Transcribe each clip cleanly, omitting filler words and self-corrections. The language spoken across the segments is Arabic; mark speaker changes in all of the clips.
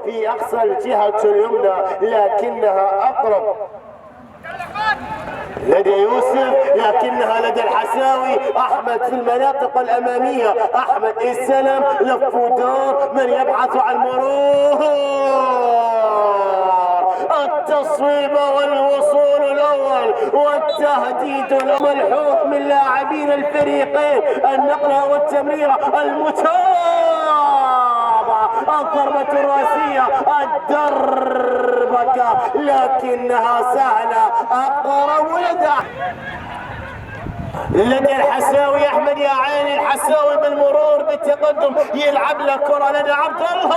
Speaker 1: في أقصى الجهة اليمنى لكنها أقرب لدى يوسف، لكنها لدى الحساوي. أحمد في المناطق الأمامية، أحمد استلم، لف ودار، من يبحث عن مرور، التصويب والوصول الأول والتهديد الملحوظ من لاعبين الفريقين. النقلة والتمريرة المتابعة، الضربة الرأسية، الدربكة، لكنها سهلة. أقرب لدى الحساوي. أحمد يا عيني، الحساوي بالمرور بالتقدم يلعب له كرة لدى عبد الله.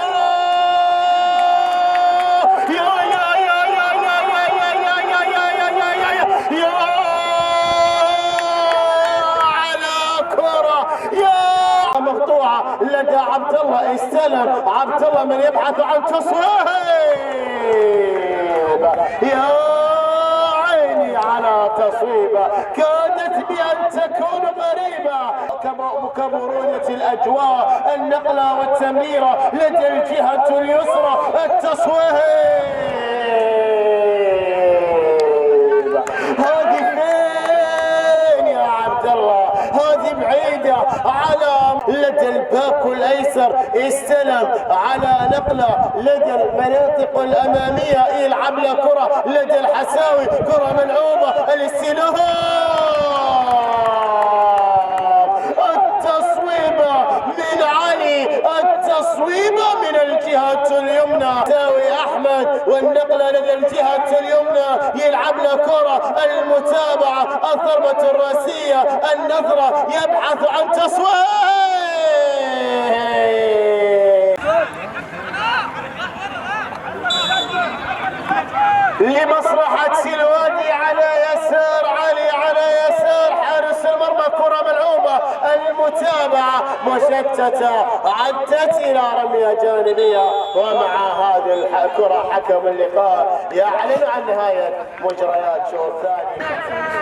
Speaker 1: مقطوعة لدى عبد الله، استلم عبد الله من يبحث عن تصويب. يا عيني على تصويبه، كادت بأن تكون غريبة كبرودة الأجواء. النقلة والتمريرة لدى الجهة اليسرى، التصويب. هذه فين يا عبد الله؟ هذه بعيدة على لدى الباك الايسر، استلم على نقله لدى المناطق الاماميه، يلعب له كره لدى الحساوي، كره ملعوبه، الاستلام، التصويبه من علي، التصويبه من الجهه اليمنى. حساوي احمد والنقله لدى الجهه اليمنى، يلعب له كره، المتابعه، الضربه الراسيه، النظره، يبحث عن تصويب لمصلحة سلوادي. على يسار علي، على يسار حارس المرمى، كرة ملعوبة، المتابعة مشتتة، عدت إلى رمية جانبية. ومع هذه الكرة حكم اللقاء يعلن عن نهاية مجريات شوط ثاني.